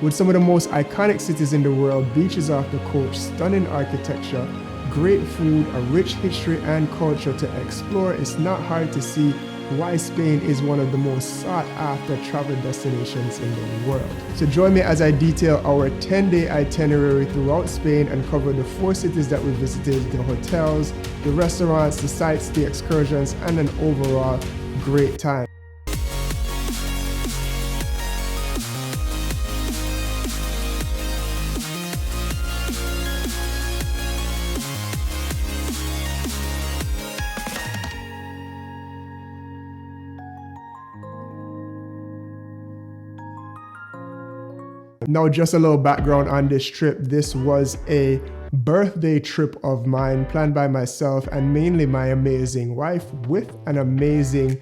with some of the most iconic cities in the world, beaches off the coast, stunning architecture, great food, a rich history and culture to explore. It's not hard to see why Spain is one of the most sought after travel destinations in the world. So join me as I detail our 10-day itinerary throughout Spain and cover the 4 cities that we visited, the hotels, the restaurants, the sites, the excursions, and an overall great time. Now, just a little background on this trip. This was a birthday trip of mine planned by myself and mainly my amazing wife, with an amazing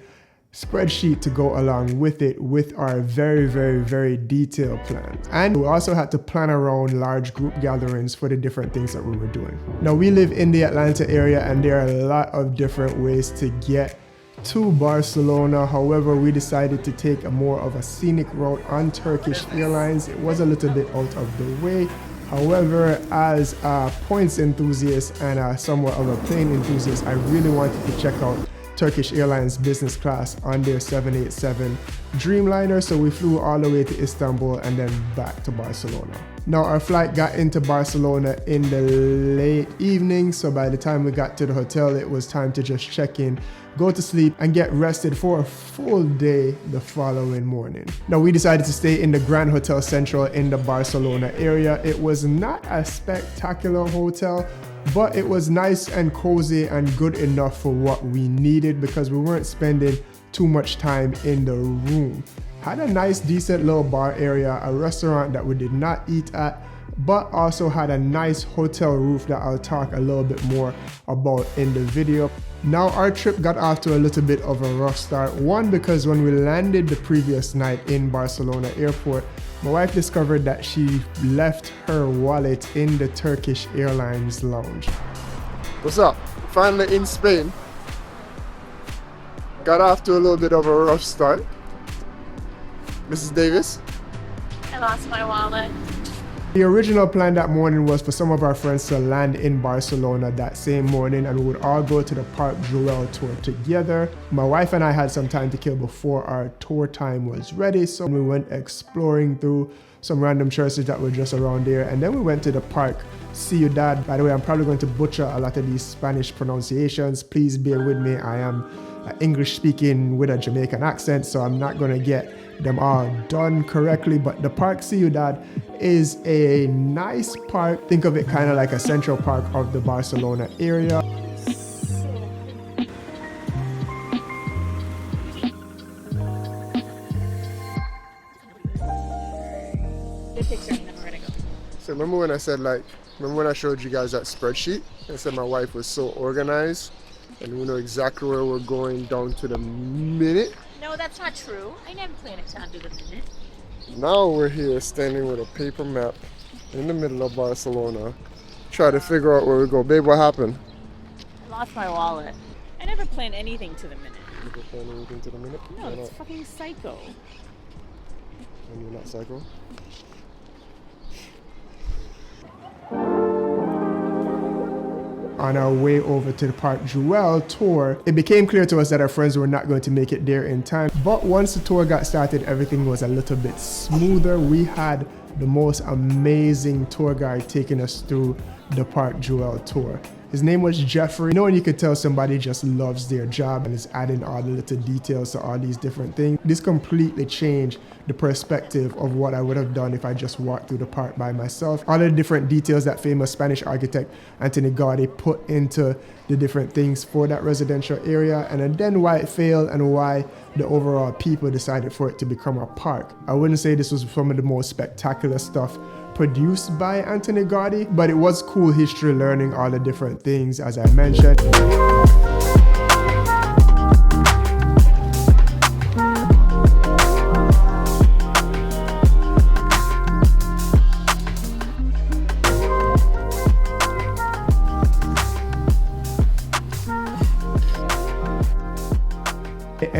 spreadsheet to go along with it, with our very detailed plan. And we also had to plan around large group gatherings for the different things that we were doing. Now, we live in the Atlanta area and there are a lot of different ways to get to Barcelona. However, we decided to take a more of a scenic route on Turkish Airlines. It was a little bit out of the way. However, as a points enthusiast and somewhat of a plane enthusiast, I really wanted to check out Turkish Airlines business class on their 787 Dreamliner. So we flew all the way to Istanbul and then back to Barcelona. Now, our flight got into Barcelona in the late evening. So by the time we got to the hotel, it was time to just check in, go to sleep, and get rested for a full day the following morning. Now, we decided to stay in the Grand Hotel Central in the Barcelona area. It was not a spectacular hotel, but it was nice and cozy and good enough for what we needed because we weren't spending too much time in the room. Had a nice, decent little bar area, a restaurant that we did not eat at, but also had a nice hotel roof that I'll talk a little bit more about in the video. Now, our trip got off to a little bit of a rough start. One, because when we landed the previous night in Barcelona airport, my wife discovered that she left her wallet in the Turkish Airlines lounge. What's up? Finally in Spain. Got off to a little bit of a rough start. Mrs. Davis? I lost my wallet. The original plan that morning was for some of our friends to land in Barcelona that same morning and we would all go to the Park Güell tour together. My wife and I had some time to kill before our tour time was ready, so we went exploring through some random churches that were just around there, and then we went to the Park Ciudad. By the way, I'm probably going to butcher a lot of these Spanish pronunciations. Please bear with me. I am English speaking with a Jamaican accent, so I'm not going to get them all done correctly, but the Park Ciudad is a nice park. Think of it kind of like a central park of the Barcelona area. Good picture, and then we're gonna go. So remember when I showed you guys that spreadsheet? I said my wife was so organized and we know exactly where we're going down to the minute. No, that's not true. I never plan it down to the minute. Now we're here standing with a paper map in the middle of Barcelona, try to figure out where we go. Babe, what happened? I lost my wallet. I never plan anything to the minute. You never plan anything to the minute? No, it's fucking psycho. And you're not psycho? On our way over to the Park Güell tour, it became clear to us that our friends were not going to make it there in time. But once the tour got started, everything was a little bit smoother. We had the most amazing tour guide taking us through the Park Güell tour. His name was Jeffrey. You know when you could tell somebody just loves their job and is adding all the little details to all these different things? This completely changed the perspective of what I would have done if I just walked through the park by myself. All the different details that famous Spanish architect Anthony Gaudí put into the different things for that residential area, and then why it failed and why the overall people decided for it to become a park. I wouldn't say this was some of the most spectacular stuff produced by Anthony Gaudí, but it was cool history, learning all the different things as I mentioned.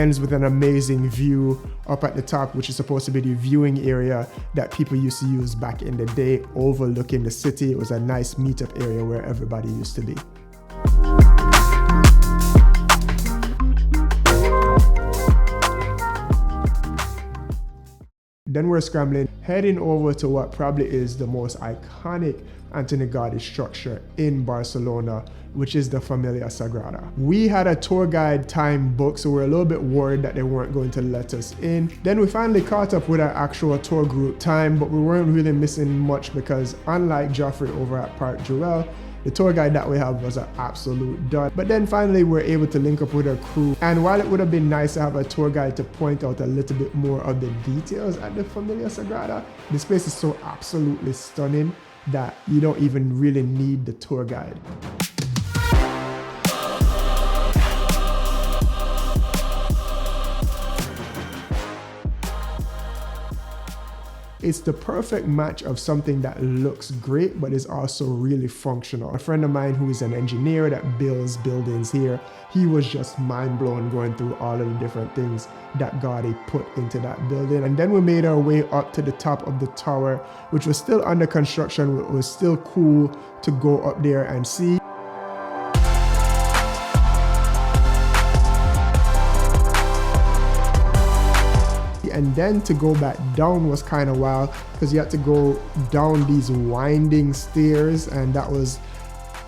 ends with an amazing view up at the top, which is supposed to be the viewing area that people used to use back in the day, overlooking the city. It was a nice meetup area where everybody used to be. Then we're scrambling, heading over to what probably is the most iconic Antoni Gaudí structure in Barcelona, which is the Familia Sagrada. We had a tour guide time booked, so we're a little bit worried that they weren't going to let us in. Then we finally caught up with our actual tour group time, but we weren't really missing much because unlike Joffrey over at Park Jewel, the tour guide that we have was an absolute dud. But then finally we're able to link up with our crew. And while it would have been nice to have a tour guide to point out a little bit more of the details at the Familia Sagrada, this place is so absolutely stunning that you don't even really need the tour guide. It's the perfect match of something that looks great but is also really functional. A friend of mine who is an engineer that builds buildings here, he was just mind blown going through all of the different things that Gaudí put into that building. And then we made our way up to the top of the tower, which was still under construction. It was still cool to go up there and see. And then to go back down was kind of wild because you had to go down these winding stairs, and that was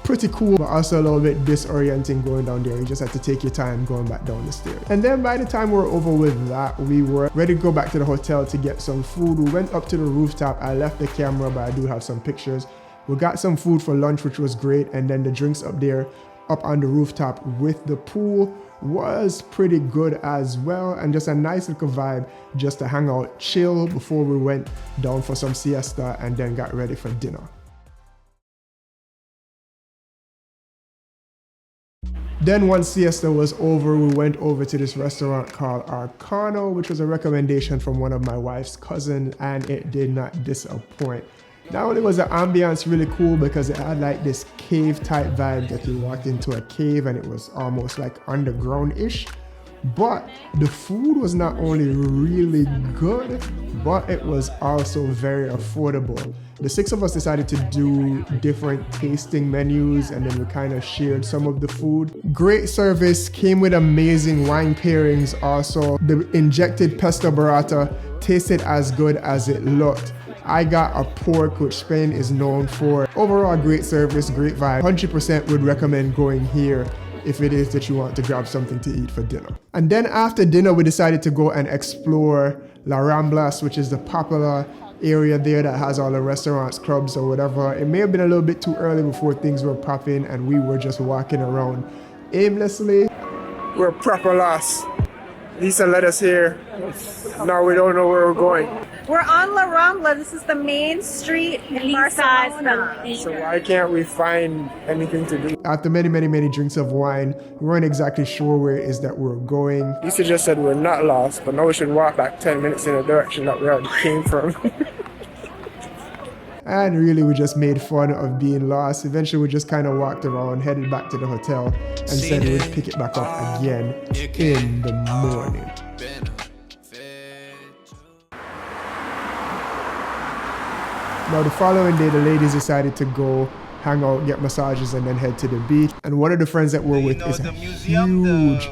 pretty cool, but also a little bit disorienting going down there. You just had to take your time going back down the stairs. And then by the time we were over with that, we were ready to go back to the hotel to get some food. We went up to the rooftop. I left the camera, but I do have some pictures. We got some food for lunch, which was great, and then the drinks up there, up on the rooftop with the pool, was pretty good as well, and just a nice little vibe just to hang out, chill before we went down for some siesta and then got ready for dinner. Then once siesta was over, we went over to this restaurant called Arcano, which was a recommendation from one of my wife's cousins, and it did not disappoint. Not only was the ambience really cool because it had like this cave type vibe that you walked into a cave and it was almost like underground-ish, but the food was not only really good, but it was also very affordable. The six of us decided to do different tasting menus, and then we kind of shared some of the food. Great service, came with amazing wine pairings also. The injected pesto burrata tasted as good as it looked. I got a pork, which Spain is known for. Overall, great service, great vibe. 100% would recommend going here if it is that you want to grab something to eat for dinner. And then after dinner, we decided to go and explore La Ramblas, which is the popular area there that has all the restaurants, clubs, or whatever. It may have been a little bit too early before things were popping and we were just walking around aimlessly. We're proper lost. Lisa led us here. Now we don't know where we're going. We're on La Rambla. This is the main street in Barcelona. So why can't we find anything to do? After many drinks of wine, we weren't exactly sure where it is that we're going. Lisa just said we're not lost, but now we should walk back 10 minutes in the direction that we already came from. And really, we just made fun of being lost. Eventually, we just kind of walked around, headed back to the hotel, and said we'd pick it back up again in the morning. Now, the following day, the ladies decided to go hang out, get massages, and then head to the beach. And one of the friends that we're with is a huge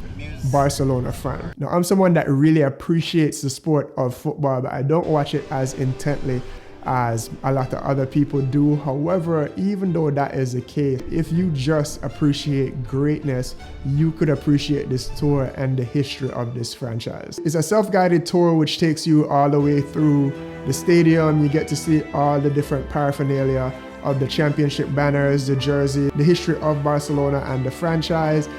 Barcelona fan. Now, I'm someone that really appreciates the sport of football, but I don't watch it as intently as a lot of other people do. However, even though that is the case, if you just appreciate greatness, you could appreciate this tour and the history of this franchise. It's a self-guided tour which takes you all the way through the stadium. You get to see all the different paraphernalia of the championship banners, the jersey, the history of Barcelona and the franchise.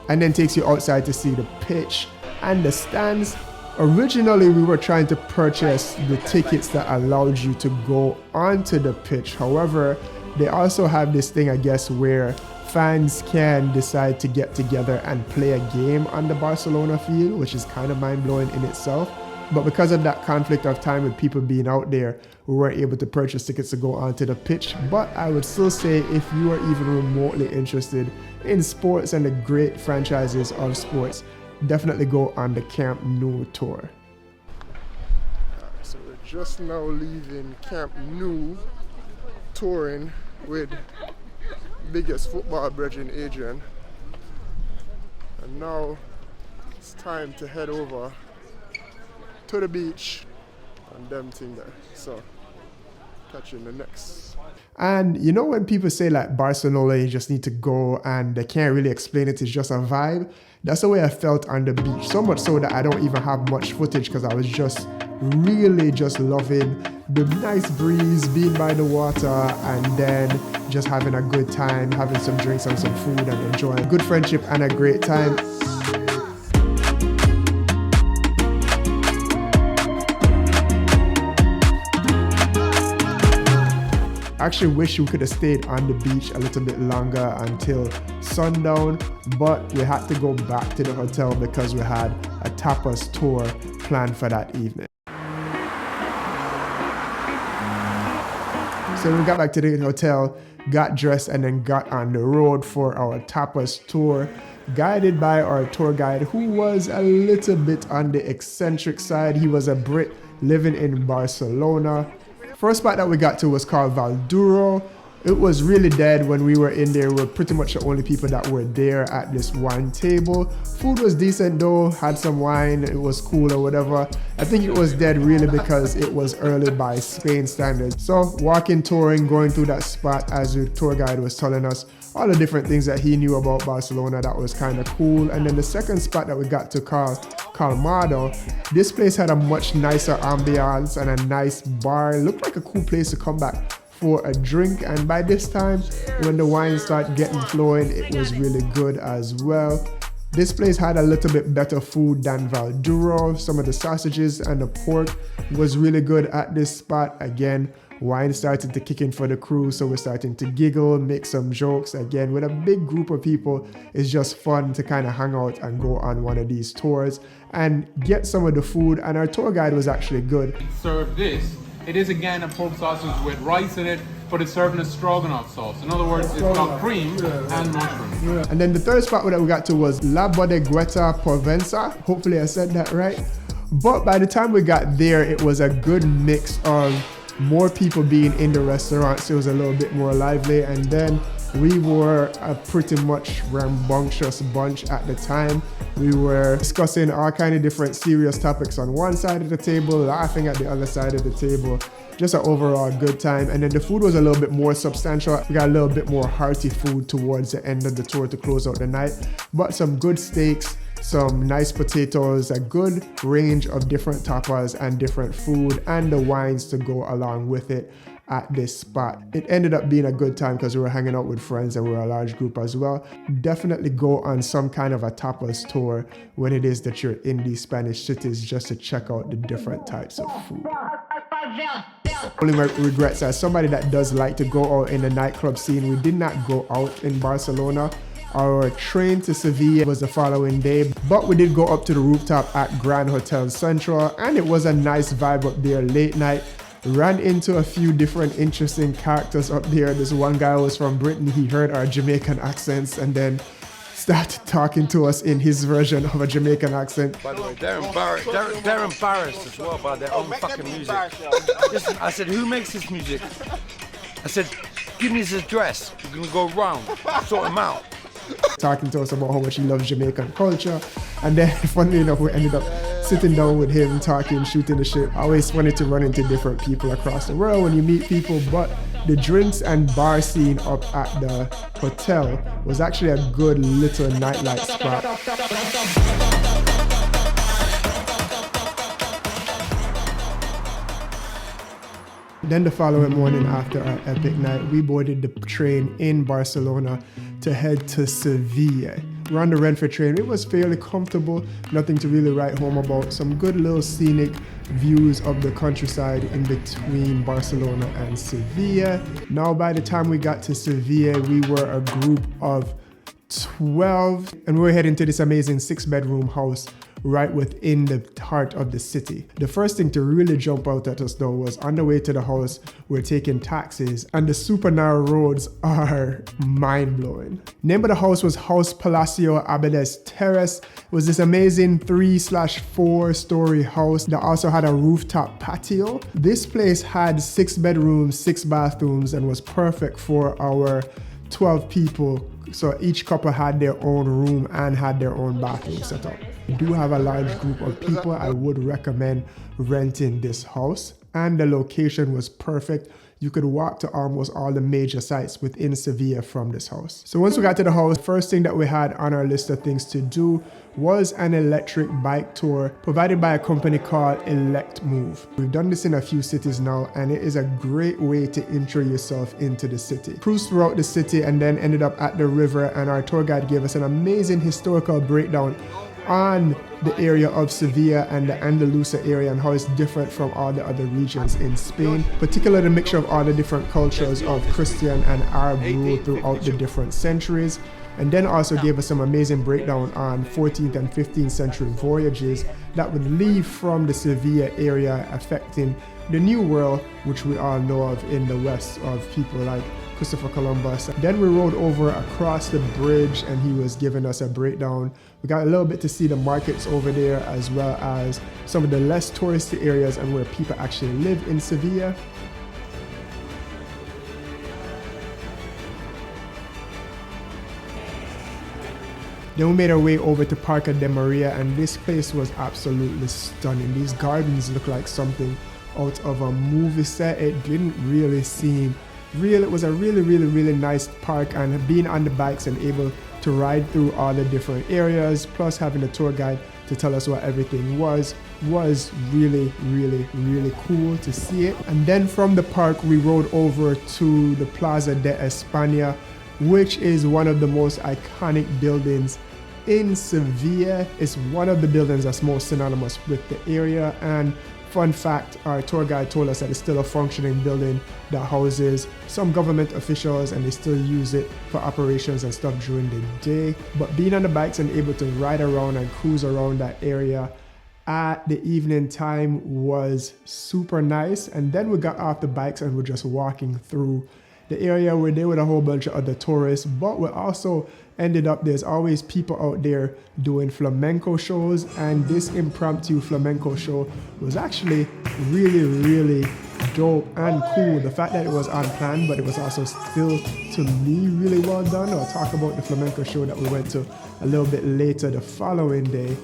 And then takes you outside to see the pitch and the stands. Originally, we were trying to purchase the tickets that allowed you to go onto the pitch. However, They also have this thing, I guess, where fans can decide to get together and play a game on the Barcelona field, which is kind of mind-blowing in itself. But because of that conflict of time with people being out there, we weren't able to purchase tickets to go onto the pitch. But I would still say if you are even remotely interested in sports and the great franchises of sports, definitely go on the Camp Nou tour. So we're just now leaving Camp Nou, touring with biggest football brethren Adrian. And now it's time to head over to the beach and them thing there. So catch you in the next. And you know when people say like Barcelona, you just need to go and they can't really explain it, it's just a vibe. That's the way I felt on the beach. So much so that I don't even have much footage because I was just really just loving the nice breeze, being by the water, and then just having a good time, having some drinks and some food and enjoying good friendship and a great time. I actually wish we could have stayed on the beach a little bit longer until sundown, but we had to go back to the hotel because we had a tapas tour planned for that evening. So we got back to the hotel, got dressed, and then got on the road for our tapas tour, guided by our tour guide, who was a little bit on the eccentric side. He was a Brit living in Barcelona. First spot that we got to was called Valduro. It was really dead when we were in there. We were pretty much the only people that were there at this one table. Food was decent though, had some wine, it was cool or whatever. I think it was dead really because it was early by Spain standards. So walking, touring, going through that spot as the tour guide was telling us all the different things that he knew about Barcelona, that was kind of cool. And then the second spot that we got to call Calmado. This place had a much nicer ambiance and a nice bar. It looked like a cool place to come back for a drink, and by this time when the wine started getting flowing, it was really good as well. This place had a little bit better food than Valduro. Some of the sausages and the pork was really good at this spot. Again, wine started to kick in for the crew, so we're starting to giggle, make some jokes. Again, with a big group of people, it's just fun to kind of hang out and go on one of these tours and get some of the food, and our tour guide was actually good. Serve this. It is again a pork sausage with rice in it, but it's served in a stroganoff sauce. In other words, it's got cream and mushrooms. And then the third spot that we got to was La Bodegueta Provenza. Hopefully I said that right. But by the time we got there, it was a good mix of more people being in the restaurant, so it was a little bit more lively. And then we were a pretty much rambunctious bunch at the time. We were discussing all kind of different serious topics on one side of the table, laughing at the other side of the table. Just an overall good time. And then the food was a little bit more substantial. We got a little bit more hearty food towards the end of the tour to close out the night. But some good steaks, some nice potatoes, a good range of different tapas and different food, and the wines to go along with it at this spot. It ended up being a good time because we were hanging out with friends and we were a large group as well. Definitely go on some kind of a tapas tour when it is that you're in these Spanish cities, just to check out the different types of food. Only my regrets, as somebody that does like to go out in the nightclub scene, we did not go out in Barcelona. Our train to Seville was the following day, but we did go up to the rooftop at Grand Hotel Central, and it was a nice vibe up there late night. Ran into a few different interesting characters up there. This one guy was from Britain. He heard our Jamaican accents and then started talking to us in his version of a Jamaican accent. By the way, they're embarrassed as well by their own fucking music. Listen, I said, who makes this music? I said, give me his address. We're gonna go round, sort him out. Talking to us about how much he loves Jamaican culture. And then, funnily enough, we ended up sitting down with him, talking, shooting the shit. Always funny to run into different people across the world when you meet people, but the drinks and bar scene up at the hotel was actually a good little nightlife spot. Then the following morning, after our epic night, we boarded the train in Barcelona to head to Seville. We're on the Renfe train. It was fairly comfortable, nothing to really write home about. Some good little scenic views of the countryside in between Barcelona and Seville. Now, by the time we got to Seville, we were a group of 12, and we were heading to this amazing 6-bedroom house right within the heart of the city. The first thing to really jump out at us though was on the way to the house, we're taking taxis, and the super narrow roads are mind-blowing. Name of the house was House Palacio Abades Terrace. It was this amazing 3/4 story house that also had a rooftop patio. This place had 6 bedrooms, 6 bathrooms, and was perfect for our 12 people. So each couple had their own room and had their own bathroom set up. We do have a large group of people. I would recommend renting this house, and the location was perfect. You could walk to almost all the major sites within Seville from this house. So once we got to the house, first thing that we had on our list of things to do was an electric bike tour provided by a company called Elect Move. We've done this in a few cities now, and it is a great way to intro yourself into the city. Cruised throughout the city and then ended up at the river, and our tour guide gave us an amazing historical breakdown on the area of Sevilla and the Andalusia area and how it's different from all the other regions in Spain, particularly the mixture of all the different cultures of Christian and Arab rule throughout the different centuries. And then also gave us some amazing breakdown on 14th and 15th century voyages that would leave from the Sevilla area, affecting the New World, which we all know of in the West, of people like Christopher Columbus. Then we rode over across the bridge and he was giving us a breakdown. We got a little bit to see the markets over there, as well as some of the less touristy areas and where people actually live in Sevilla. Then we made our way over to Parque de Maria, and this place was absolutely stunning. These gardens look like something out of a movie set. It didn't really seem real. It was a really nice park, and being on the bikes and able to ride through all the different areas, plus having a tour guide to tell us what everything was really cool to see it. And then from the park we rode over to the Plaza de España, which is one of the most iconic buildings in Sevilla. It's one of the buildings that's most synonymous with the area. And fun fact, our tour guide told us that it's still a functioning building that houses some government officials, and they still use it for operations and stuff during the day. But being on the bikes and able to ride around and cruise around that area at the evening time was super nice. And then we got off the bikes and we're just walking through the area. We're there with a whole bunch of other tourists, but we also ended up, there's always people out there doing flamenco shows, and this impromptu flamenco show was actually really dope and cool. The fact that it was unplanned, but it was also still, to me, really well done. I'll talk about the flamenco show that we went to a little bit later the following day,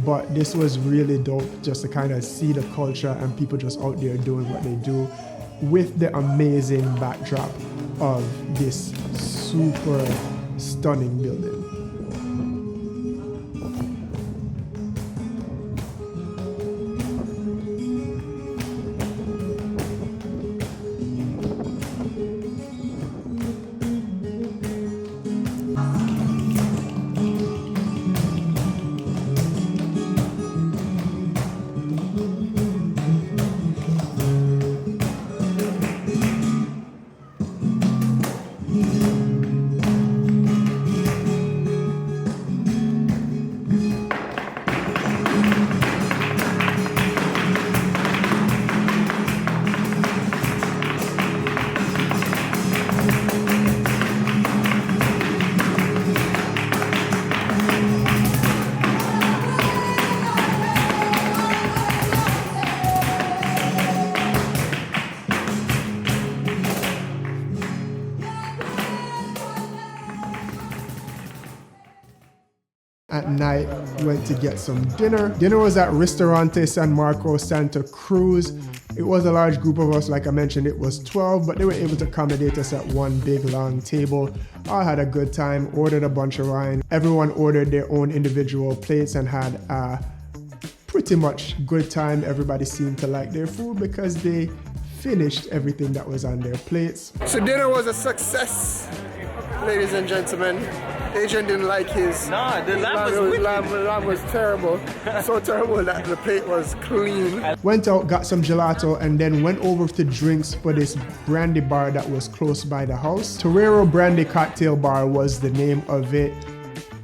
but this was really dope just to kind of see the culture and people just out there doing what they do with the amazing backdrop of this super stunning building. At night, went to get some dinner. Dinner was at Ristorante San Marco Santa Cruz. It was a large group of us, like I mentioned, it was 12, but they were able to accommodate us at one big long table. All had a good time, ordered a bunch of wine. Everyone ordered their own individual plates and had a pretty much good time. Everybody seemed to like their food because they finished everything that was on their plates. So dinner was a success, ladies and gentlemen. Adrian didn't like his. No, the lamb was wicked. Lamb was terrible. So terrible that the plate was clean. Went out, got some gelato, and then went over to drinks for this brandy bar that was close by the house. Torero Brandy Cocktail Bar was the name of it.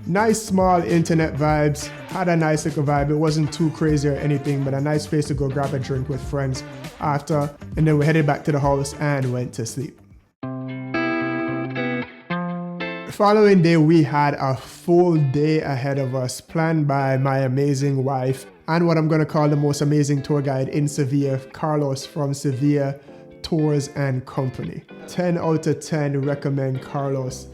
Nice small internet vibes, had a nice little vibe. It wasn't too crazy or anything, but a nice place to go grab a drink with friends after. And then we headed back to the house and went to sleep. The following day, we had a full day ahead of us, planned by my amazing wife and what I'm gonna call the most amazing tour guide in Seville, Carlos from Seville Tours and Company. 10 out of 10 recommend Carlos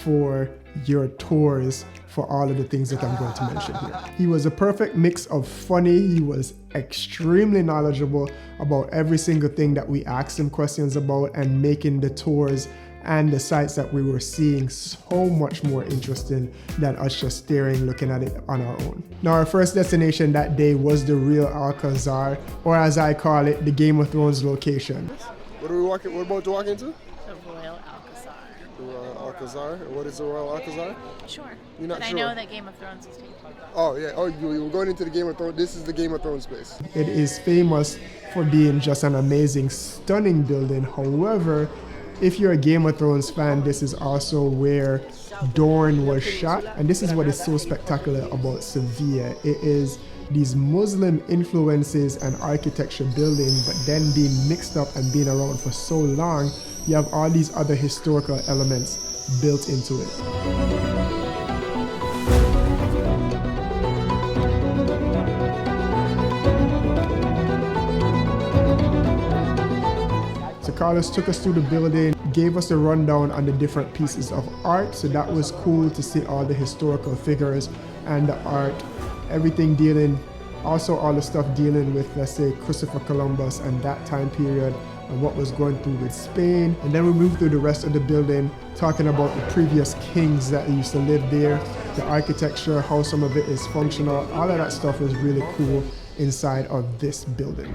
for your tours for all of the things that I'm going to mention here. He was a perfect mix of funny. He was extremely knowledgeable about every single thing that we asked him questions about, and making the tours and the sites that we were seeing so much more interesting than us just staring, looking at it on our own. Now, our first destination that day was the Real Alcazar, or as I call it, the Game of Thrones location. What are we walking? What about to walk into? The Royal Alcazar. The Royal Alcazar. What is the Royal Alcazar? Sure. You're not but sure? I know that Game of Thrones is taken. Oh yeah. Oh, you were going into the Game of Thrones. This is the Game of Thrones place. It is famous for being just an amazing, stunning building. However, if you're a Game of Thrones fan, this is also where Dorne was shot. And this is what is so spectacular about Seville. It is these Muslim influences and architecture building, but then being mixed up and being around for so long, you have all these other historical elements built into it. So Carlos took us through the building, gave us a rundown on the different pieces of art. So that was cool to see all the historical figures and the art, everything dealing, also all the stuff dealing with, let's say, Christopher Columbus and that time period and what was going through with Spain. And then we moved through the rest of the building, talking about the previous kings that used to live there, the architecture, how some of it is functional. All of that stuff was really cool inside of this building.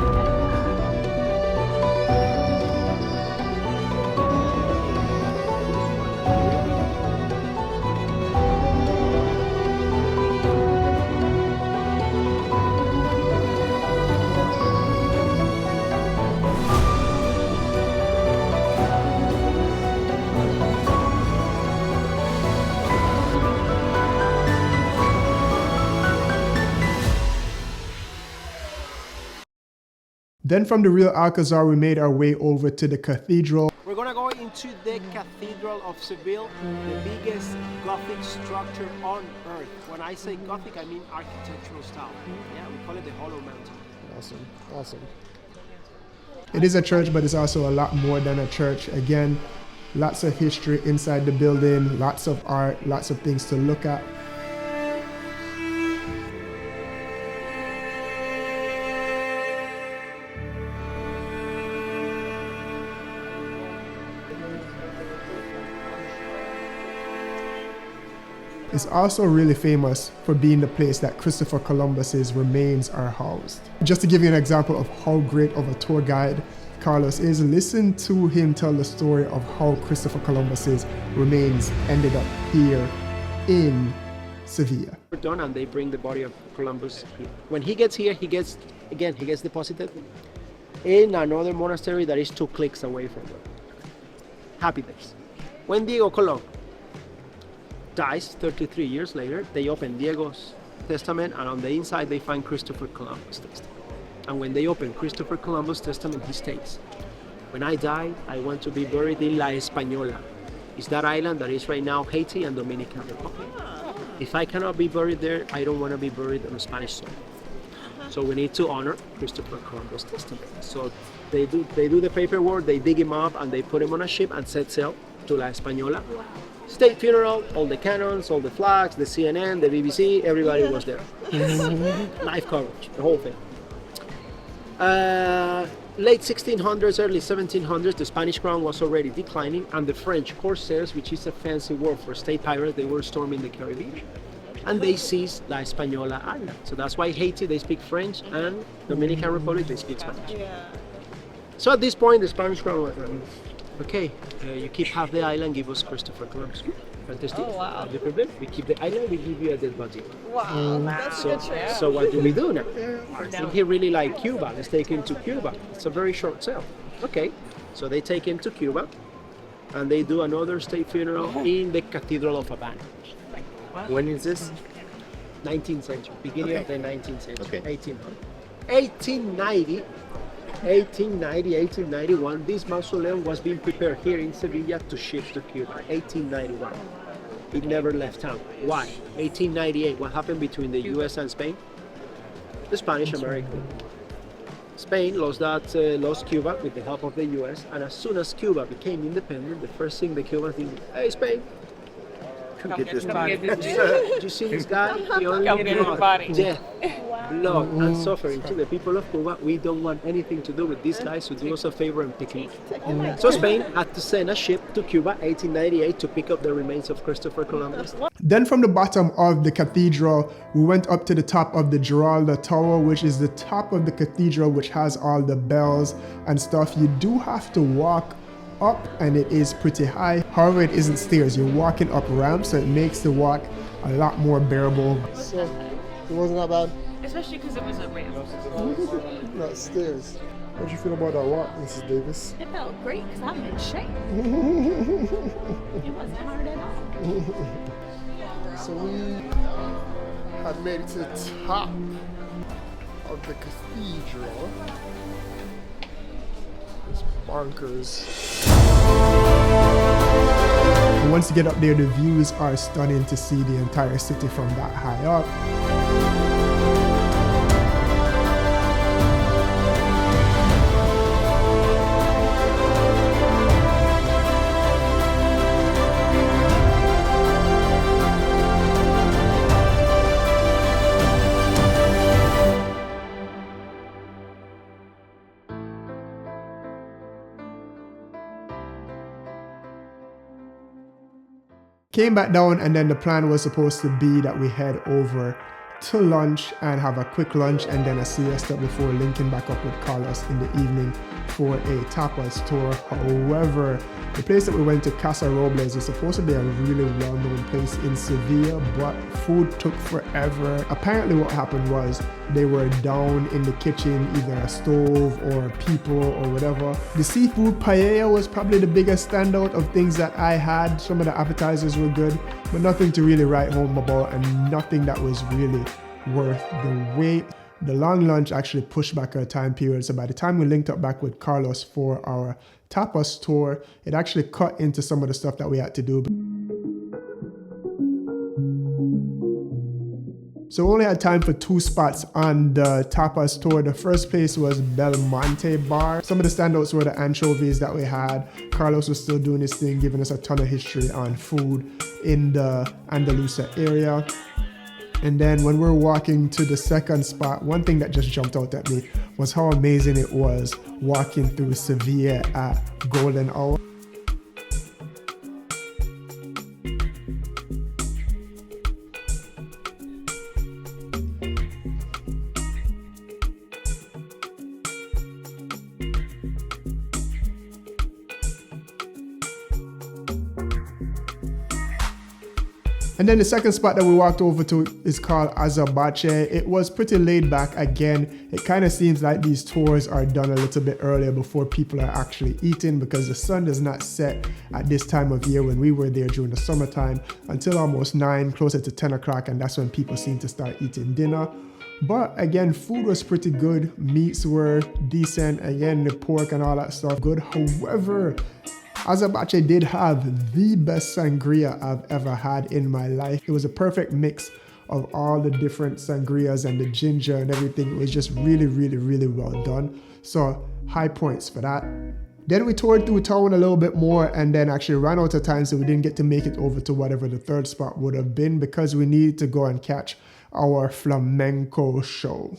Then from the Real Alcazar, we made our way over to the cathedral. We're gonna go into the Cathedral of Seville, the biggest Gothic structure on earth. When I say Gothic, I mean architectural style. Yeah, we call it the Hollow Mountain. Awesome. Awesome. It is a church, but it's also a lot more than a church. Again, lots of history inside the building, lots of art, lots of things to look at. It's also really famous for being the place that Christopher Columbus's remains are housed. Just to give you an example of how great of a tour guide Carlos is, listen to him tell the story of how Christopher Columbus's remains ended up here in Seville. We're done, and they bring the body of Columbus here. When he gets here, he gets deposited in another monastery that is 2 clicks away from them. Happy days. When Diego Colón dies 33 years later, they open Diego's testament, and on the inside they find Christopher Columbus' testament. And when they open Christopher Columbus' testament, he states, "When I die, I want to be buried in La Española." It's that island that is right now Haiti and Dominican Republic. If I cannot be buried there, I don't want to be buried on Spanish soil. So we need to honor Christopher Columbus' testament. So they do the paperwork, they dig him up, and they put him on a ship and set sail to La Española. State funeral, all the cannons, all the flags, the CNN, the BBC, everybody was there. Live coverage, the whole thing. Late 1600s, early 1700s, the Spanish crown was already declining, and the French corsairs, which is a fancy word for state pirates, they were storming the Caribbean. And they seized La Española island. So that's why Haiti, they speak French, and Dominican Republic, they speak Spanish. Yeah. So at this point, the Spanish crown was, okay, you keep half the island, give us Christopher Columbus. Fantastic. Oh, wow. No problem. We keep the island, we give you a dead body. Wow, that's a So, good trip. so what do we do now? I think he really like Cuba. Let's take him to Cuba. It's a very short sail. Okay. So they take him to Cuba and they do another state funeral in the Cathedral of Havana. When is this? 19th century, beginning of the 19th century, Okay. 1800. 1891, this mausoleum was being prepared here in Seville to ship to Cuba. 1891. It never left town. Why? 1898, what happened between the US and Spain? The Spanish American. Spain lost Cuba with the help of the US, and as soon as Cuba became independent, the first thing the Cubans did, hey Spain, Come get this Come body. get this did you see this guy? He only Come get his brought body. death, blood, and suffering to the people of Cuba. We don't want anything to do with these guys, so do us a favor and pick him up. So Spain had to send a ship to Cuba, 1898, to pick up the remains of Christopher Columbus. Then from the bottom of the cathedral, we went up to the top of the Giralda Tower, which is the top of the cathedral, which has all the bells and stuff. You do have to walk up and it is pretty high. However, it isn't stairs. You're walking up ramps, so it makes the walk a lot more bearable. So it wasn't that bad. Especially because it was a ramp. Not stairs. How do you feel about that walk, Mrs. Davis? It felt great because I'm in shape. It wasn't hard at all. So we had made it to the top of the cathedral. It's bonkers. And once you get up there, the views are stunning to see the entire city from that high up. Came back down, and then the plan was supposed to be that we head over to lunch and have a quick lunch and then a siesta before linking back up with Carlos in the evening for a tapas tour. However, the place that we went to, Casa Robles, is supposed to be a really well-known place in Seville, but food took forever. Apparently what happened was they were down in the kitchen, either a stove or people or whatever. The seafood paella was probably the biggest standout of things that I had. Some of the appetizers were good, but nothing to really write home about and nothing that was really worth the wait. The long lunch actually pushed back our time period, so by the time we linked up back with Carlos for our tapas tour, it actually cut into some of the stuff that we had to do. So we only had time for 2 spots on the tapas tour. The first place was Belmonte Bar. Some of the standouts were the anchovies that we had. Carlos was still doing his thing, giving us a ton of history on food in the Andalusia area. And then when we're walking to the second spot, one thing that just jumped out at me was how amazing it was walking through Seville at golden hour. And then the second spot that we walked over to is called Azabache. It was pretty laid back. Again, it kind of seems like these tours are done a little bit earlier before people are actually eating, because the sun does not set at this time of year when we were there during the summertime until almost 9, closer to 10 o'clock, and that's when people seem to start eating dinner. But again, food was pretty good. Meats were decent. Again, the pork and all that stuff, good. However, Azabache did have the best sangria I've ever had in my life. It was a perfect mix of all the different sangrias and the ginger and everything. It was just really, really, really well done. So high points for that. Then we toured through town a little bit more and then actually ran out of time, so we didn't get to make it over to whatever the third spot would have been, because we needed to go and catch our flamenco show.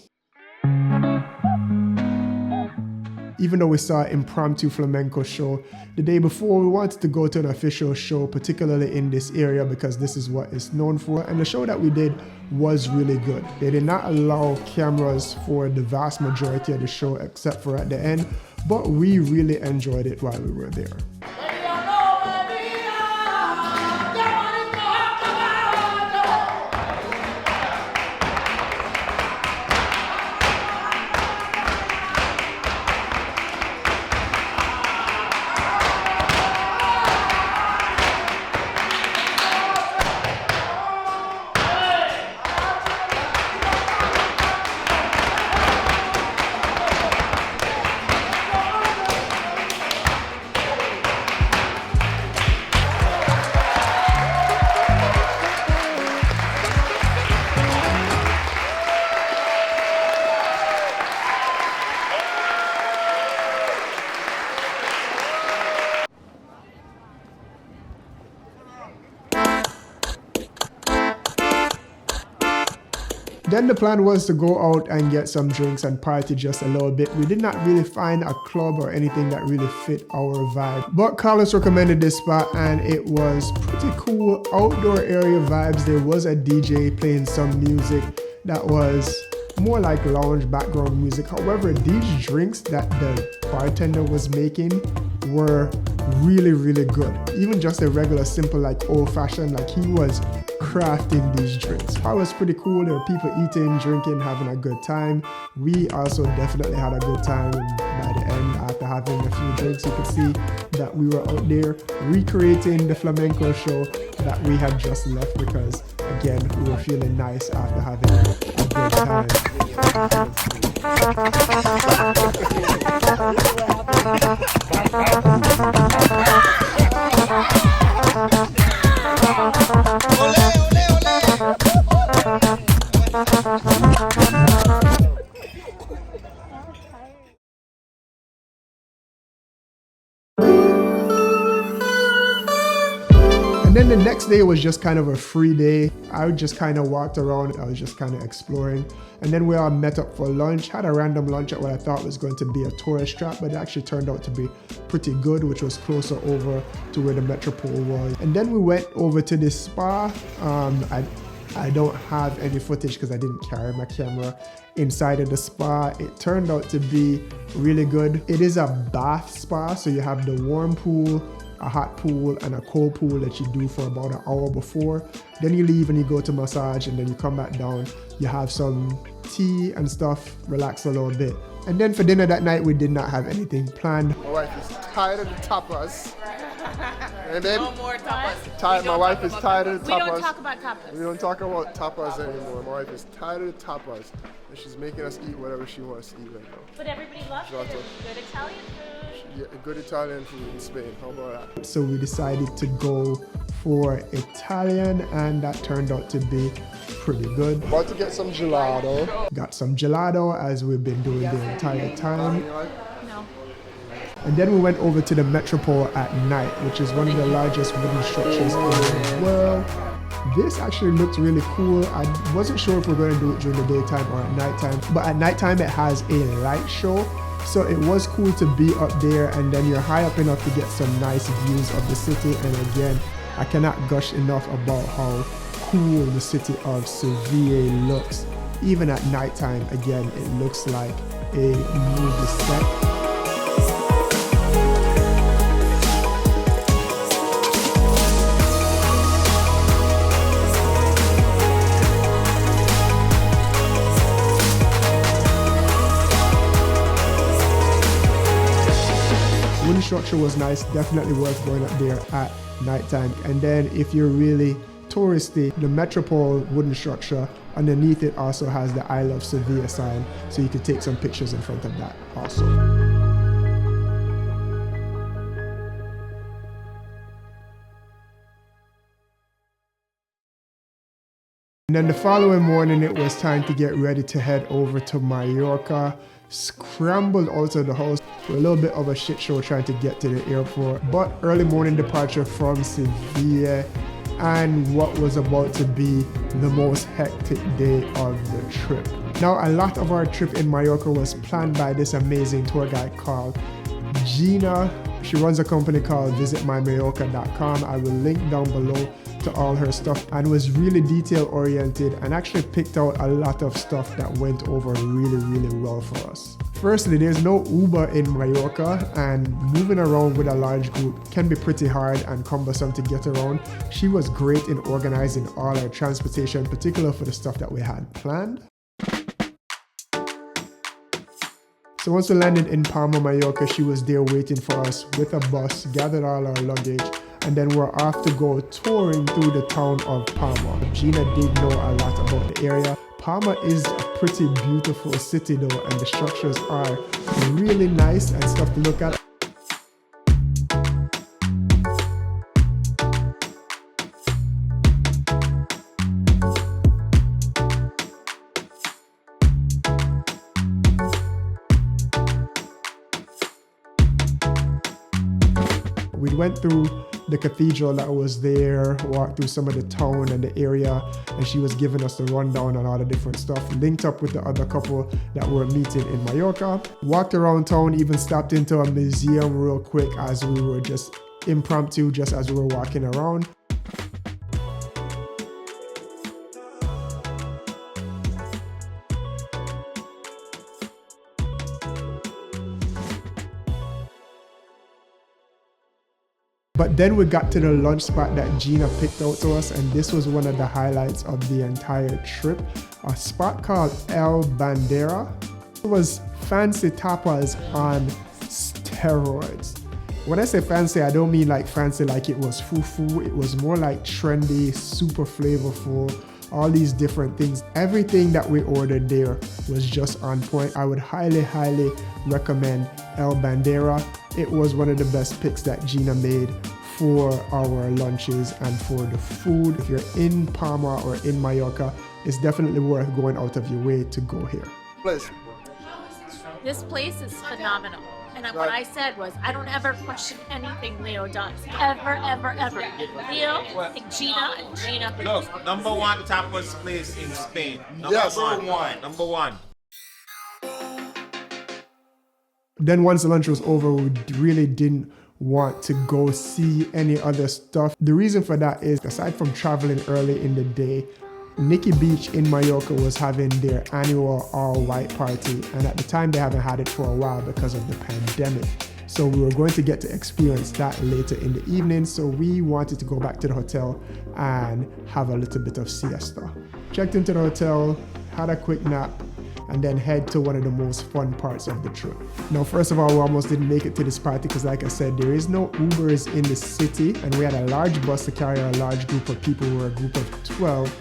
Even though we saw an impromptu flamenco show the day before, we wanted to go to an official show, particularly in this area, because this is what it's known for. And the show that we did was really good. They did not allow cameras for the vast majority of the show except for at the end, but we really enjoyed it while we were there. Then the plan was to go out and get some drinks and party just a little bit. We did not really find a club or anything that really fit our vibe. But Carlos recommended this spot and it was pretty cool. Outdoor area vibes. There was a DJ playing some music that was more like lounge background music. However, these drinks that the bartender was making were really, really good. Even just a regular simple like old fashioned, like he was crafting these drinks. It was pretty cool. There were people eating, drinking, having a good time. We also definitely had a good time, and by the end, after having a few drinks, you could see that we were out there recreating the flamenco show that we had just left, because again, we were feeling nice after having a good time. And then the next day was just kind of a free day. I just kind of walked around. I was just kind of exploring. And then we all met up for lunch, had a random lunch at what I thought was going to be a tourist trap, but it actually turned out to be pretty good, which was closer over to where the Metropole was. And then we went over to this spa. I don't have any footage because I didn't carry my camera inside of the spa. It turned out to be really good. It is a bath spa, so you have the warm pool, a hot pool, and a cold pool that you do for about an hour before. Then you leave and you go to massage, and then you come back down. You have some tea and stuff, relax a little bit. And then for dinner that night, we did not have anything planned. My wife is tired of the tapas. And then No more tapas. my wife is tired of the tapas. We don't talk about tapas. We don't talk about tapas anymore. My wife is tired of the tapas. And she's making us eat whatever she wants to eat right now. But everybody loves it. Gelato. Good Italian food. Yeah, good Italian food in Spain. How about that? So we decided to go for Italian, and that turned out to be pretty good. About to get some gelato. Got some gelato as we've been doing the entire time. No. And then we went over to the Metropole at night, which is one of the largest wooden structures in the world. This actually looked really cool. I wasn't sure if we're going to do it during the daytime or at nighttime, but at nighttime it has a light show. So it was cool to be up there, and then you're high up enough to get some nice views of the city. And again, I cannot gush enough about how cool the city of Seville looks. Even at nighttime, again, it looks like a movie set. Wooden structure was nice, definitely worth going up there at nighttime. And then if you're really touristy, the Metropole wooden structure, underneath it also has the I Love Seville sign, so you can take some pictures in front of that also. And then the following morning, it was time to get ready to head over to Mallorca. Scrambled out of the house for a little bit of a shit show trying to get to the airport, but early morning departure from Seville, and what was about to be the most hectic day of the trip. Now, a lot of our trip in Mallorca was planned by this amazing tour guide called Gina. She runs a company called visitmymallorca.com. I will link down below to all her stuff, and was really detail oriented and actually picked out a lot of stuff that went over really, really well for us. Firstly, there's no Uber in Mallorca, and moving around with a large group can be pretty hard and cumbersome to get around. She was great in organizing all our transportation, particularly for the stuff that we had planned. So once we landed in Palma, Mallorca, she was there waiting for us with a bus, gathered all our luggage, and then we're off to go touring through the town of Palma. Gina did know a lot about the area. Palma is a pretty beautiful city though, and the structures are really nice and stuff to look at. We went through the cathedral that was there, walked through some of the town and the area, and she was giving us the rundown on all the different stuff. Linked up with the other couple that were meeting in Mallorca. Walked around town, even stopped into a museum real quick as we were just impromptu, just as we were walking around. But then we got to the lunch spot that Gina picked out to us, and this was one of the highlights of the entire trip. A spot called El Bandera. It was fancy tapas on steroids. When I say fancy, I don't mean like fancy like it was fufu. It was more like trendy, super flavorful, all these different things. Everything that we ordered there was just on point. I would highly, highly recommend El Bandera. It was one of the best picks that Gina made for our lunches and for the food. If you're in Palma or in Mallorca, it's definitely worth going out of your way to go here. Please. This place is phenomenal. And what I said was, I don't ever question anything Leo does. Ever, ever, ever. Leo and Gina and Gina. Look, #1 tapas place in Spain. Number one. Then once the lunch was over, we really didn't want to go see any other stuff. The reason for that is, aside from traveling early in the day, Nikki Beach in Mallorca was having their annual all-white party, and at the time they haven't had it for a while because of the pandemic. So we were going to get to experience that later in the evening, so we wanted to go back to the hotel and have a little bit of siesta. Checked into the hotel, had a quick nap, and then head to one of the most fun parts of the trip. Now, first of all, we almost didn't make it to this party because, like I said, there is no Ubers in the city, and we had a large bus to carry a large group of people. We were a group of 12.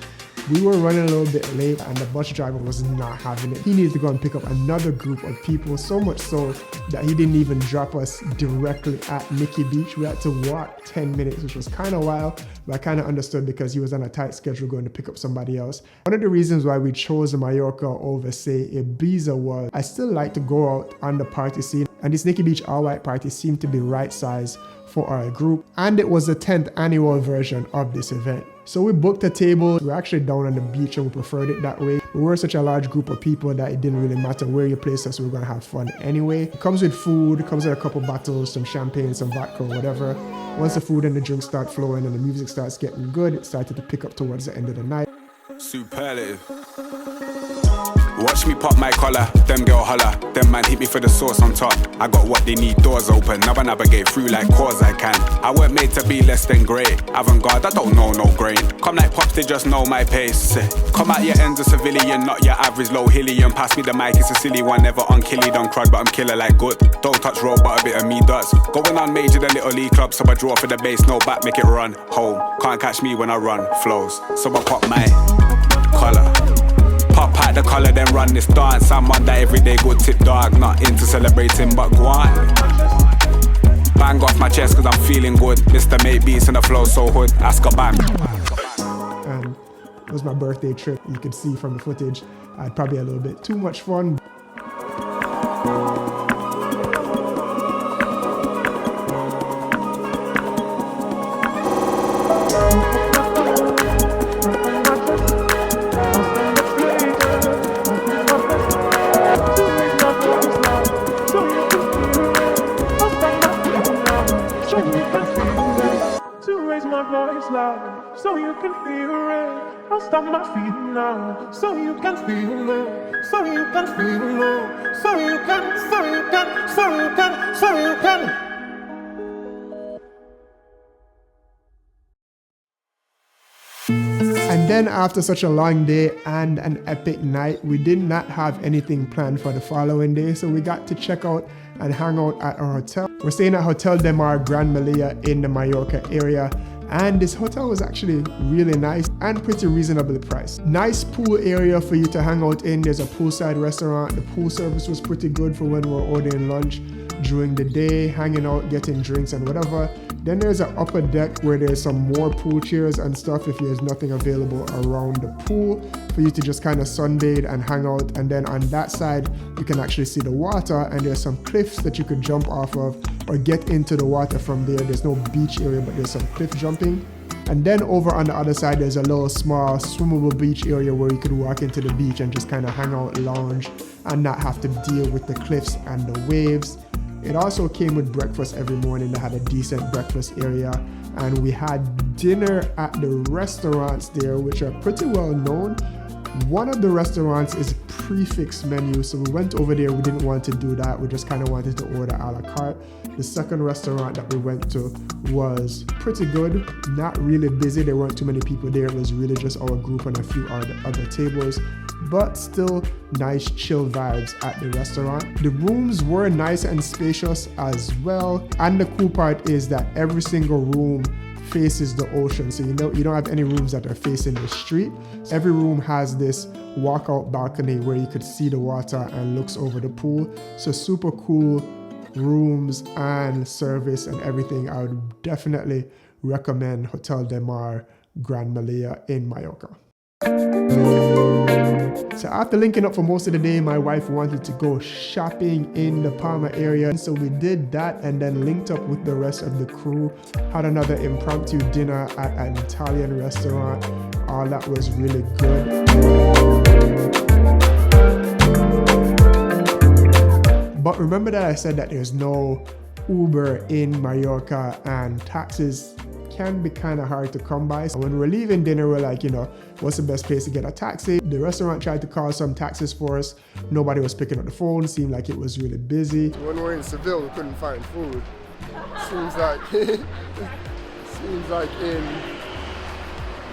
We were running a little bit late and the bus driver was not having it. He needed to go and pick up another group of people, so much so that he didn't even drop us directly at Nikki Beach. We had to walk 10 minutes, which was kind of wild, but I kind of understood because he was on a tight schedule going to pick up somebody else. One of the reasons why we chose Mallorca over, say, Ibiza was I still like to go out on the party scene, and this Nikki Beach all-white party seemed to be right size for our group, and it was the 10th annual version of this event. So we booked a table. We were actually down on the beach and we preferred it that way. We were such a large group of people that it didn't really matter where you placed us, we were gonna have fun anyway. It comes with food, it comes with a couple bottles, some champagne, some vodka, whatever. Once the food and the drinks start flowing and the music starts getting good, it started to pick up towards the end of the night. Superlative. Watch me pop my collar, them girl holler. Them man hit me for the sauce on top. I got what they need, doors open. Now I navigate through like cause I can. I weren't made to be less than great. Avant-garde, I don't know no grain. Come like pops, they just know my pace. Come out your ends of civilian, not your average low hillian. Pass me the mic, it's a silly one. Never on killy, don't crud, but I'm killer like good. Don't touch road, but a bit of me does. Going on major, the little league club, so I draw for the bass, no back, make it run. Home, can't catch me when I run. Flows, so I pop my collar. Pop out the collar, then run this dance. I'm on that everyday good tip dog. Not into celebrating, but go on. Bang off my chest cause I'm feeling good. Mr. Mate beats and the flow so hood. Ask a bang. And it was my birthday trip. You could see from the footage, I had probably a little bit too much fun. So you can feel it. I'll stop my feet now. So you can feel it. So you can feel it. So you can, so you can, so you can, so you can. And then after such a long day and an epic night, we did not have anything planned for the following day, so we got to check out and hang out at our hotel. We're staying at Hotel de Mar Gran Melia in the Mallorca area, and this hotel was actually really nice and pretty reasonably priced. Nice pool area for you to hang out in. There's a poolside restaurant. The pool service was pretty good for when we were ordering lunch during the day, hanging out, getting drinks and whatever. Then there's an upper deck where there's some more pool chairs and stuff if there's nothing available around the pool for you to just kind of sunbathe and hang out. And then on that side, you can actually see the water, and there's some cliffs that you could jump off of or get into the water from there. There's no beach area, but there's some cliff jumping. And then over on the other side, there's a little small swimmable beach area where you could walk into the beach and just kind of hang out, lounge, and not have to deal with the cliffs and the waves. It also came with breakfast every morning. They had a decent breakfast area, and we had dinner at the restaurants there, which are pretty well known. One of the restaurants is prefix menu, so we went over there. We didn't want to do that. We just kind of wanted to order a la carte. The second restaurant that we went to was pretty good, not really busy. There weren't too many people there. It was really just our group and a few other tables, but still nice chill vibes at the restaurant. The rooms were nice and spacious as well. And the cool part is that every single room faces the ocean, so you don't have any rooms that are facing the street. Every room has this walkout balcony where you could see the water and looks over the pool. So super cool rooms and service and everything. I would definitely recommend Hotel Del Mar Gran Malia in Mallorca. So after linking up for most of the day, my wife wanted to go shopping in the Palma area. So we did that and then linked up with the rest of the crew, had another impromptu dinner at an Italian restaurant. All that was really good. But remember that I said that there's no Uber in Mallorca and taxis can be kind of hard to come by. So when we're leaving dinner, we're like, what's the best place to get a taxi? The restaurant tried to call some taxis for us. Nobody was picking up the phone. Seemed like it was really busy. When we're in Seville, we couldn't find food. Seems like in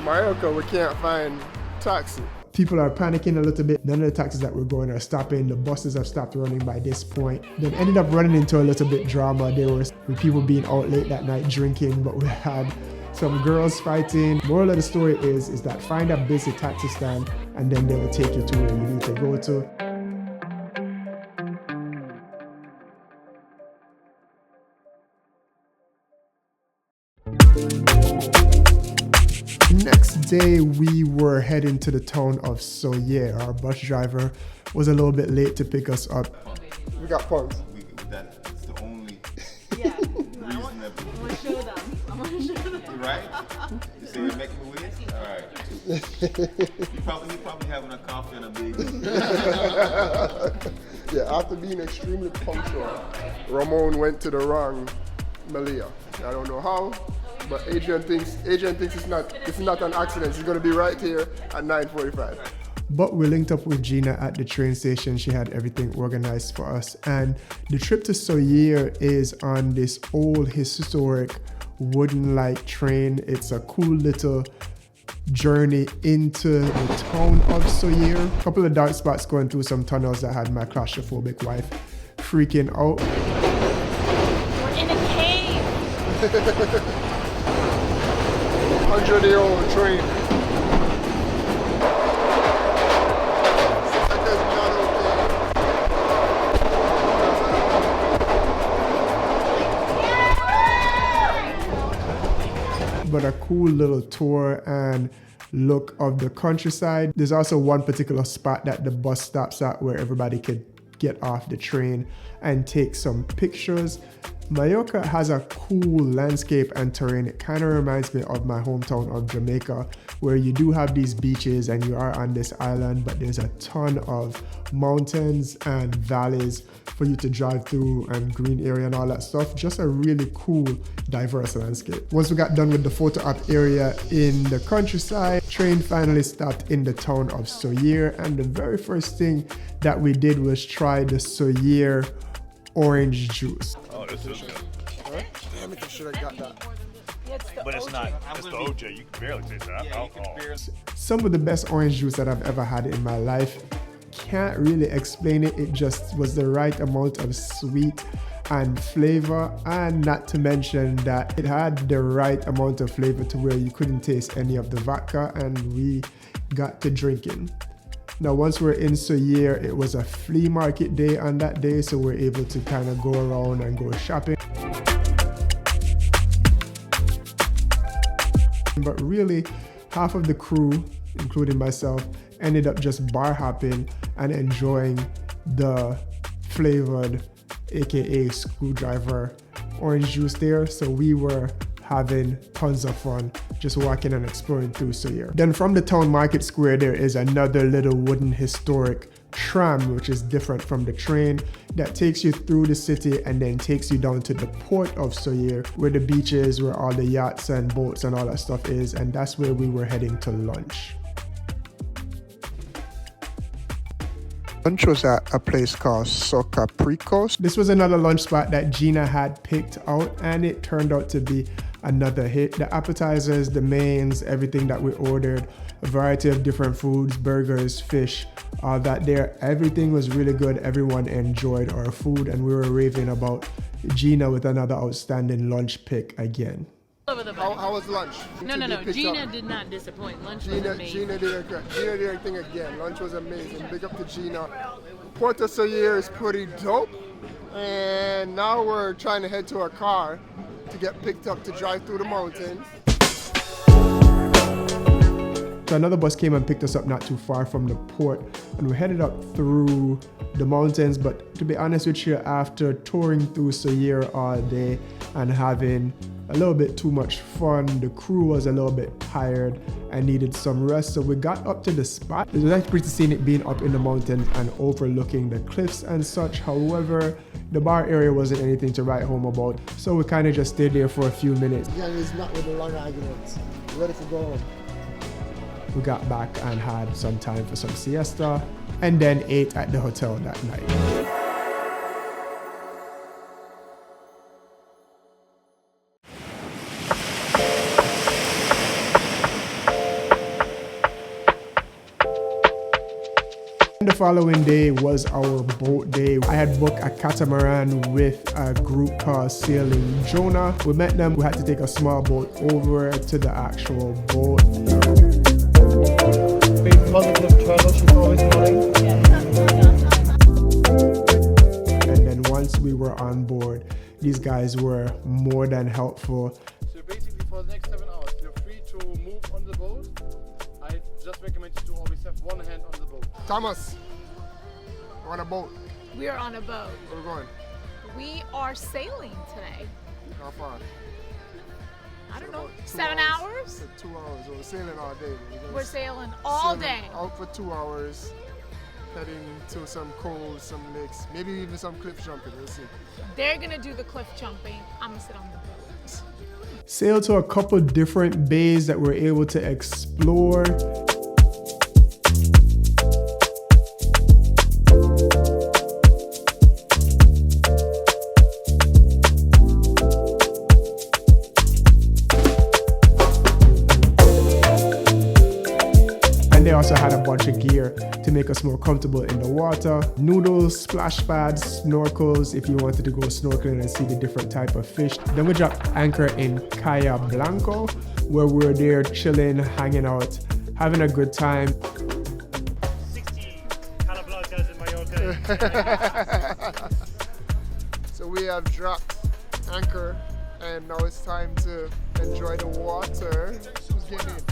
Mallorca, we can't find taxi. People are panicking a little bit. None of the taxis that we're going are stopping. The buses have stopped running by this point. Then ended up running into a little bit drama. There was people being out late that night drinking, but we had some girls fighting. Moral of the story is that find a busy taxi stand and then they will take you to where you need to go to. Next day, we were heading to the town of Seville. Our bus driver was a little bit late to pick us up. We got punks. That's the only Yeah. reason that I want to show them. I want to show them. right? You say you're making me weird? All right. You probably having a coffee and a bagel. Yeah, after being extremely punctual, Ramon went to the wrong Malia. I don't know how, but Adrian thinks it's not an accident. He's gonna be right here at 9:45. But we linked up with Gina at the train station. She had everything organized for us. And the trip to Seville is on this old historic wooden light train. It's a cool little journey into the town of Seville. A couple of dark spots going through some tunnels that had my claustrophobic wife freaking out. We're in a cave. 100-year-old train. But a cool little tour and look of the countryside. There's also one particular spot that the bus stops at where everybody could get off the train and take some pictures. Mallorca has a cool landscape and terrain. It kind of reminds me of my hometown of Jamaica, where you do have these beaches and you are on this island, but there's a ton of mountains and valleys for you to drive through and green area and all that stuff. Just a really cool, diverse landscape. Once we got done with the photo op area in the countryside, train finally stopped in the town of Seville, and the very first thing that we did was try the Seville orange juice. Oh, this is good. Damn it, I should have got that. But it's not. It's the OJ. You can barely taste that alcohol. Some of the best orange juice that I've ever had in my life. Can't really explain it. It just was the right amount of sweet and flavor, and not to mention that it had the right amount of flavor to where you couldn't taste any of the vodka, and we got to drinking. Now, once we're in Seville, it was a flea market day on that day, so we're able to kind of go around and go shopping. But really, half of the crew, including myself, ended up just bar hopping and enjoying the flavored, aka screwdriver, orange juice there, so we were having tons of fun just walking and exploring through Seville. Then from the town market square, there is another little wooden historic tram, which is different from the train, that takes you through the city and then takes you down to the port of Seville, where the beach is, where all the yachts and boats and all that stuff is, and that's where we were heading to lunch. Lunch was at a place called Socapricos. This was another lunch spot that Gina had picked out, and it turned out to be another hit. The appetizers, the mains, everything that we ordered, a variety of different foods, burgers, fish, all that there. Everything was really good. Everyone enjoyed our food, and we were raving about Gina with another outstanding lunch pick again. How was lunch? No. Gina did not disappoint. Lunch was amazing. Gina did her thing again. Lunch was amazing. Big up to Gina. Puerto Seville is pretty dope. And now we're trying to head to our car to get picked up to drive through the mountains. So another bus came and picked us up not too far from the port, and we headed up through the mountains. But to be honest with you, after touring through Seville all day and having a little bit too much fun, the crew was a little bit tired and needed some rest, so we got up to the spot. It was actually pretty seeing it being up in the mountains and overlooking the cliffs and such. However, the bar area wasn't anything to write home about, so we kind of just stayed there for a few minutes. Yeah, it's not with the long arguments. Ready to go home. We got back and had some time for some siesta, and then ate at the hotel that night. The following day was our boat day. I had booked a catamaran with a group called Sailing Jonah. We met them. We had to take a small boat over to the actual boat. Big positive travel, she's always smiling. And then once we were on board, these guys were more than helpful. So basically for the next 7 hours, you're free to move on the boat. I just recommend you to always have one hand on the boat. Thomas, we're on a boat. We are on a boat. Where are we going? We are sailing today. How far? I don't know, 7 hours? 2 hours. We're sailing all day. We're sailing all day. Out for 2 hours, heading to some coves, some lakes, maybe even some cliff jumping. We'll see. They're gonna do the cliff jumping. I'm gonna sit on the boat. Sailed to a couple different bays that we're able to explore. They also had a bunch of gear to make us more comfortable in the water. Noodles, splash pads, snorkels if you wanted to go snorkeling and see the different type of fish. Then we dropped anchor in Cayo Blanco, where we were there chilling, hanging out, having a good time. 60 calablancas in Mallorca. So we have dropped anchor, and now it's time to enjoy the water. Who's getting in?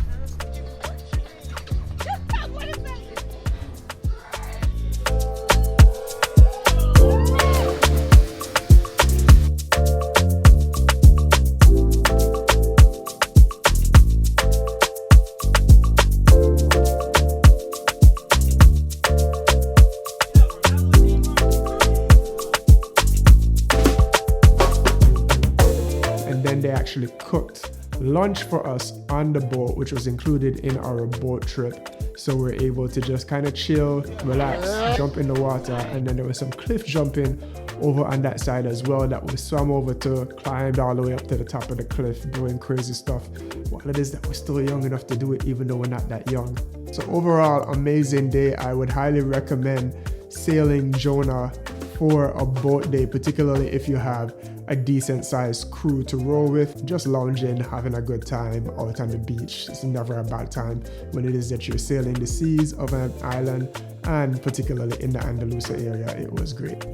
They actually cooked lunch for us on the boat, which was included in our boat trip. So we're able to just kind of chill, relax, jump in the water. And then there was some cliff jumping over on that side as well that we swam over to, climbed all the way up to the top of the cliff, doing crazy stuff. While it is that we're still young enough to do it, even though we're not that young. So overall, amazing day. I would highly recommend Sailing Jonah for a boat day, particularly if you have a decent sized crew to row with. Just lounging, having a good time out on the beach. It's never a bad time when it is that you're sailing the seas of an island, and particularly in the Andalusia area, it was great.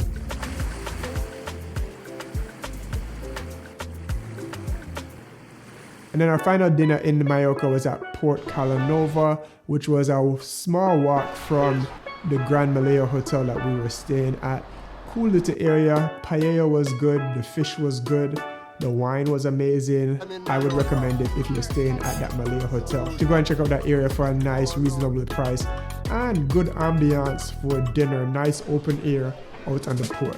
And then our final dinner in Mallorca was at Port Calanova, which was a small walk from the Grand Malaya hotel that we were staying at. cool little area. Paella was good, the fish was good, the wine was amazing. I would recommend it if you're staying at that Mallorca hotel to go and check out that area for a nice, reasonable price and good ambiance for dinner. Nice open air out on the port.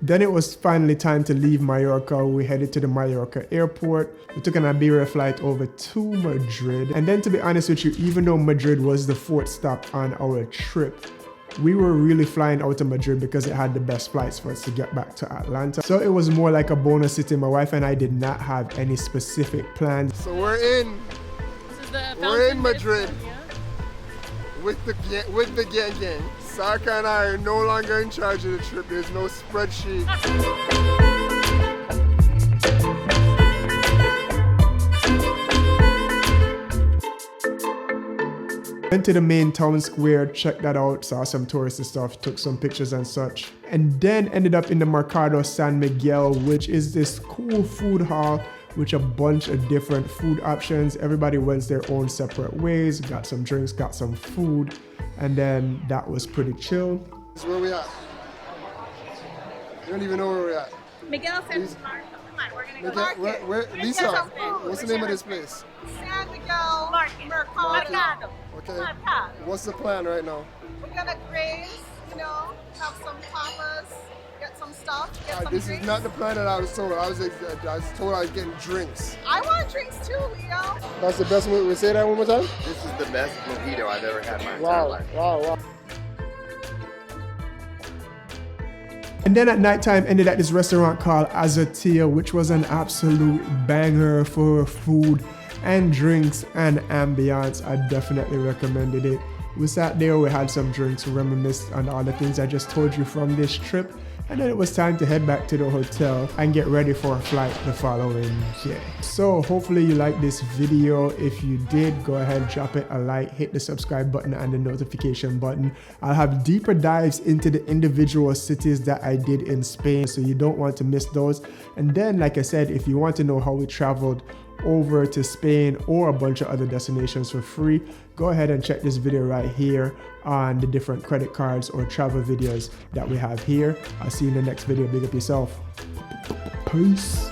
Then it was finally time to leave Mallorca. We headed to the Mallorca airport. We took an Iberia flight over to Madrid. And then, to be honest with you, even though Madrid was the fourth stop on our trip, we were really flying out of Madrid because it had the best flights for us to get back to Atlanta. So it was more like a bonus city. My wife and I did not have any specific plans. So we're in Madrid with the gang. Saka and I are no longer in charge of the trip. There's no spreadsheet. Went to the main town square, checked that out, saw some touristy stuff, took some pictures and such. And then ended up in the Mercado San Miguel, which is this cool food hall with a bunch of different food options. Everybody went their own separate ways, got some drinks, got some food, and then that was pretty chill. That's where we at. You don't even know where we're at. Miguel said, come on, we're gonna go market. Where Lisa, what's the name of this place? San Miguel Mercado. Okay. What's the plan right now? We're gonna graze, have some tapas, get some stuff, get some This drinks. is not the plan that I was told. I was told I was getting drinks. I want drinks too, Leo. That's the best mojito. Say that one more time. This is the best mojito I've ever had in my entire life. Wow. And then at nighttime, ended at this restaurant called Azotea, which was an absolute banger for food and drinks and ambiance. I definitely recommended it. We sat there, we had some drinks, reminisced on all the things I just told you from this trip. And then it was time to head back to the hotel and get ready for a flight the following day. So hopefully you liked this video. If you did, go ahead, drop it a like, hit the subscribe button and the notification button. I'll have deeper dives into the individual cities that I did in Spain, so you don't want to miss those. And then, like I said, if you want to know how we traveled over to Spain or a bunch of other destinations for free, go ahead and check this video right here on the different credit cards or travel videos that we have here. I'll see you in the next video. Big up yourself. Peace.